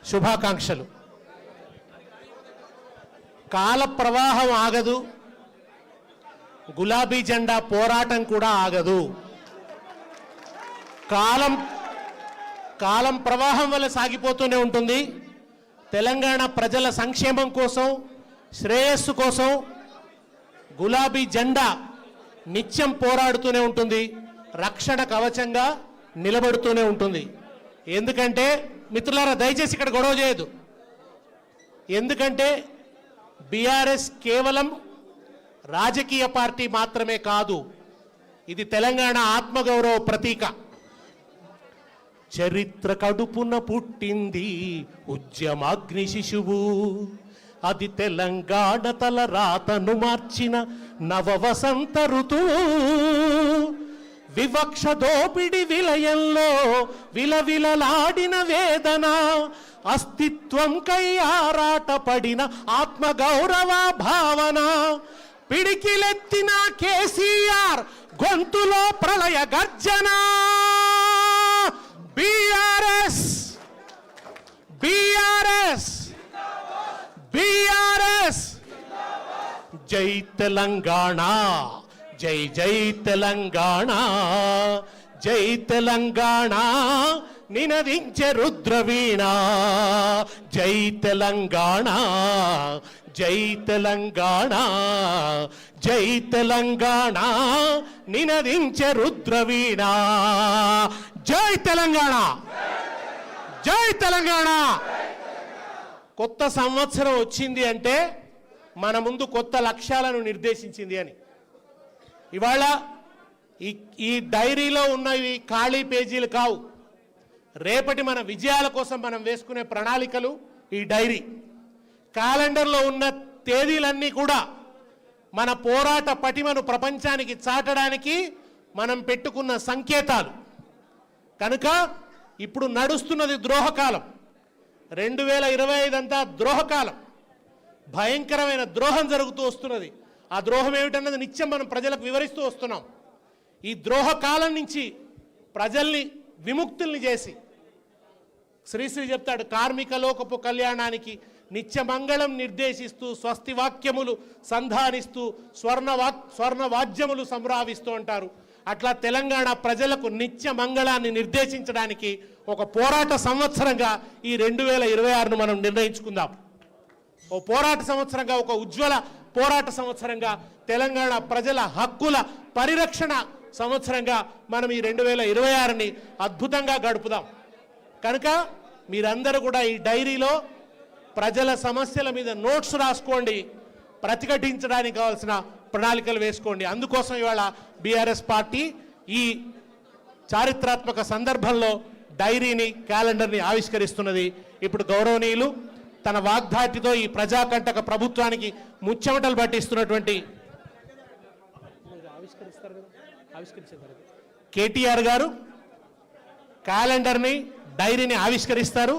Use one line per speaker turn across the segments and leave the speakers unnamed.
శుభాకాంక్షలు. కాల ప్రవాహం ఆగదు, గులాబీ జెండా పోరాటం కూడా ఆగదు. కాలం ప్రవాహం వల్ల సాగిపోతూనే ఉంటుంది. తెలంగాణ ప్రజల సంక్షేమం కోసం, శ్రేయస్సు కోసం గులాబీ జెండా నిత్యం పోరాడుతూనే ఉంటుంది, రక్షణ కవచంగా నిలబడుతూనే ఉంటుంది. ఎందుకంటే మిత్రులారా, దయచేసి ఇక్కడ గొడవ చేయదు. ఎందుకంటే బీఆర్ఎస్ కేవలం రాజకీయ పార్టీ మాత్రమే కాదు, ఇది తెలంగాణ ఆత్మగౌరవ ప్రతీక. చరిత్ర కడుపున పుట్టింది ఉద్యమాగ్ని శిశువు, అది తెలంగాణ తల రాతను మార్చిన నవ వసంత ఋతువు. వివక్ష దోపిడి విలయంలో విలవిలలాడిన వేదన, అస్తిత్వం కై ఆరాట పడిన ఆత్మగౌరవ భావన. పిడికిలెత్తిన కేసీఆర్ గొంతులో ప్రళయ గర్జన. బీఆర్ఎస్ బీఆర్ఎస్ బీఆర్ఎస్ జై తెలంగాణ, జై జై తెలంగాణ, జై తెలంగాణ నినదించే రుద్రవీణ. జై తెలంగాణ, జై తెలంగాణ, జై తెలంగాణ నినదించే రుద్రవీణ. జై తెలంగాణ, జై తెలంగాణ. కొత్త సంవత్సరం వచ్చింది అంటే మన ముందు కొత్త లక్ష్యాలను నిర్దేశించింది అని. ఇవాళ ఈ డైరీలో ఉన్నవి ఖాళీ పేజీలు కావు. రేపటి మన విజయాల కోసం మనం వేసుకునే ప్రణాళికలు ఈ డైరీ. క్యాలెండర్లో ఉన్న తేదీలన్నీ కూడా మన పోరాట పటిమను ప్రపంచానికి చాటడానికి మనం పెట్టుకున్న సంకేతాలు. కనుక ఇప్పుడు నడుస్తున్నది ద్రోహకాలం. 2025 అంతా ద్రోహకాలం. భయంకరమైన ద్రోహం జరుగుతూ వస్తున్నది. ఆ ద్రోహం ఏమిటన్నది నిత్యం మనం ప్రజలకు వివరిస్తూ వస్తున్నాం. ఈ ద్రోహకాలం నుంచి ప్రజల్ని విముక్తుల్ని చేసి, శ్రీశ్రీ చెప్తాడు, కార్మిక లోకపు కళ్యాణానికి నిత్య మంగళం నిర్దేశిస్తూ స్వస్తి వాక్యములు సంధానిస్తూ స్వర్ణ వాద్యములు సంభ్రావిస్తూ అంటారు. అట్లా తెలంగాణ ప్రజలకు నిత్య మంగళాన్ని నిర్దేశించడానికి ఒక పోరాట సంవత్సరంగా ఈ 2026ను మనం నిర్ణయించుకుందాం. ఓ పోరాట సంవత్సరంగా, ఒక ఉజ్వల పోరాట సంవత్సరంగా, తెలంగాణ ప్రజల హక్కుల పరిరక్షణ సంవత్సరంగా మనం ఈ 2026ని అద్భుతంగా గడుపుదాం. కనుక మీరందరూ కూడా ఈ డైరీలో ప్రజల సమస్యల మీద నోట్స్ రాసుకోండి, ప్రతిఘటించడానికి కావాల్సిన ప్రణాళికలు వేసుకోండి. అందుకోసం ఇవాళ బీఆర్ఎస్ పార్టీ ఈ చారిత్రాత్మక సందర్భంలో డైరీని, క్యాలెండర్ని ఆవిష్కరిస్తున్నది. ఇప్పుడు గౌరవనీయులు తన వాగ్దాటితో ఈ ప్రజాకంటక ప్రభుత్వానికి ముచ్చెమటలు పట్టిస్తున్నటువంటి కేటీఆర్ గారు క్యాలెండర్ని, డైరీని ఆవిష్కరిస్తారు.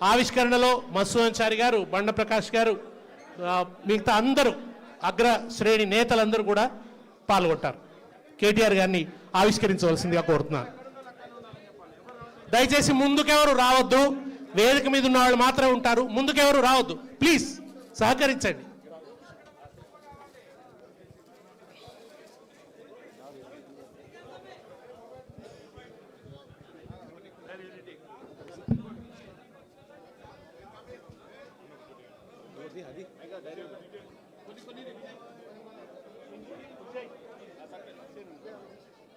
ఆవిష్కరణలో మధుసూదన్ గారు, బండ ప్రకాష్ గారు, మిగతా అందరూ అగ్ర శ్రేణి నేతలందరూ కూడా పాల్గొంటారు. కేటీఆర్ గారిని ఆవిష్కరించవలసిందిగా కోరుతున్నాను. దయచేసి ముందుకెవరు రావద్దు, వేదిక మీద ఉన్న వాళ్ళు మాత్రమే ఉంటారు. ముందుకెవరు రావద్దు, ప్లీజ్ సహకరించండి.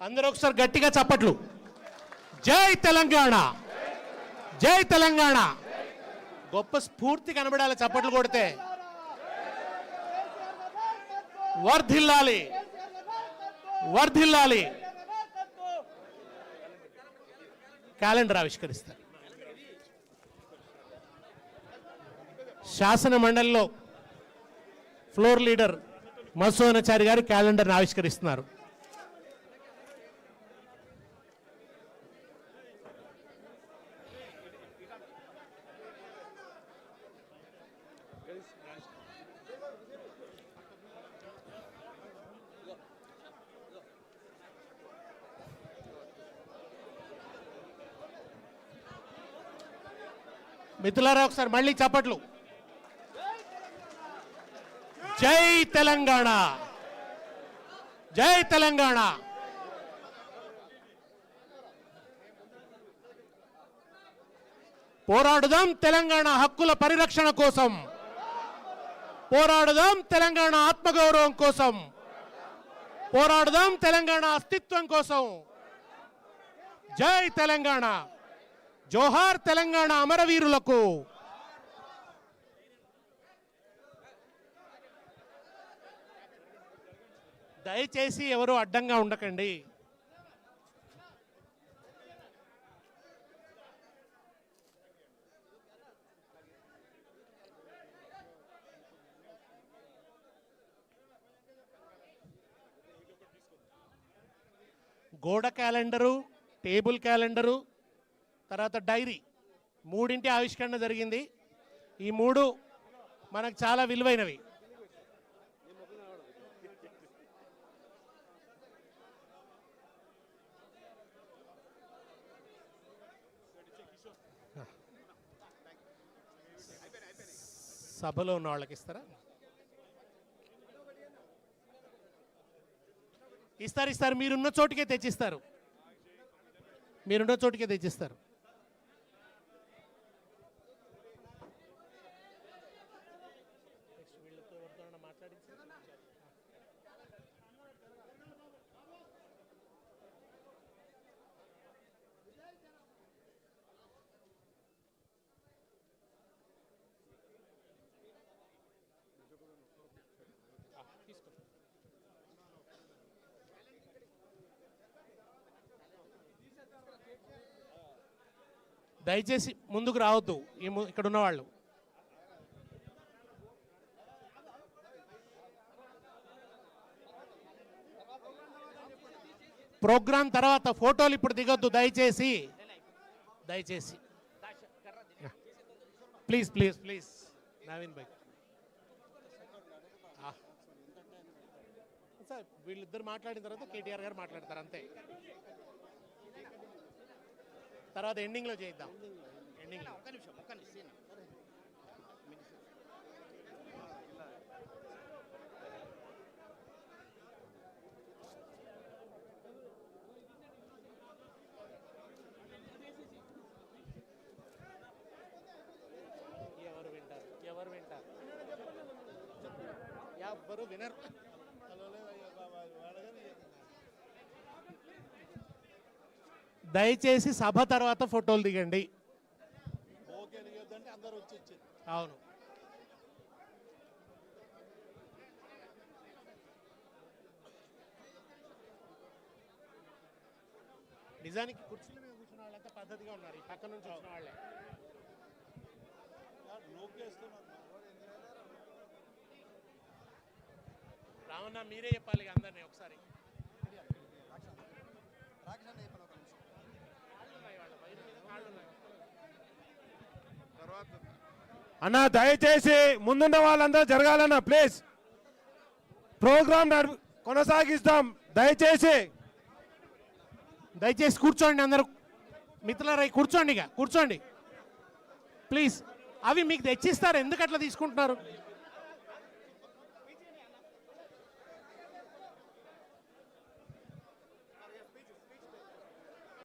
అందరూ ఒకసారి గట్టిగా చప్పట్లు. జై తెలంగాణ, జై తెలంగాణ. గొప్ప స్ఫూర్తి కనబడాలి చప్పట్లు కొడితే. వర్ధిల్లాలి, వర్ధిల్లాలి. క్యాలెండర్ ఆవిష్కరిస్తారు. శాసన మండలిలో ఫ్లోర్ లీడర్ మధుసూదనాచారి గారు క్యాలెండర్ని ఆవిష్కరిస్తున్నారు. మిత్రులారా ఒకసారి మళ్ళీ చప్పట్లు. జై తెలంగాణ, జై తెలంగాణ. పోరాడుదాం తెలంగాణ హక్కుల పరిరక్షణ కోసం, పోరాడుదాం తెలంగాణ ఆత్మగౌరవం కోసం, పోరాడుదాం తెలంగాణ అస్తిత్వం కోసం. జై తెలంగాణ, జోహార్ తెలంగాణ అమరవీరులకు. దయచేసి ఎవరు అడ్డంగా ఉండకండి. గోడ క్యాలెండరు, టేబుల్ క్యాలెండరు, తర్వాత డైరీ మూడింటి ఆవిష్కరణ జరిగింది. ఈ మూడు మనకు చాలా విలువైనవి. సభలో ఉన్న వాళ్ళకి ఇస్తారా? ఇస్తారు ఇస్తారు, మీరున్న చోటుకే తెచ్చిస్తారు, మీరున్న చోటుకే తెచ్చిస్తారు. దయచేసి ముందుకు రావద్దు ఇక్కడ ఉన్న వాళ్ళు. ప్రోగ్రాం తర్వాత ఫోటోలు ఇప్పుడు దిగొద్దు దయచేసి, దయచేసి please please please. Naveen Bhai sir, వీళ్ళిద్దరు మాట్లాడిన తర్వాత కేటీఆర్ గారు మాట్లాడతారు అంతే. తర్వాత ఎండింగ్లో చేద్దాం. ఎండింగ్ ఎవరు వింటారు, ఎవరు వింటారు, ఎవరు వినరు. దయచేసి సభ తర్వాత ఫోటోలు దిగండి. అవును, నిజానికి కుర్చీల మీద కూర్చున్న వాళ్ళంతా పద్ధతిగా ఉన్నారు, ఈ పక్క నుంచి వచ్చిన వాళ్ళే. రావణ మీరే చెప్పాలి అందరినీ ఒకసారి.
అన్న దయచేసి ముందున్న వాళ్ళందరూ జరగాలన్న ప్లీజ్. ప్రోగ్రామ్ కొనసాగిస్తాం దయచేసి.
దయచేసి కూర్చోండి అందరూ మిత్రులారా, కూర్చోండి, ఇక కూర్చోండి ప్లీజ్. అవి మీకు తెచ్చిస్తారు, ఎందుకు అట్లా తీసుకుంటున్నారు?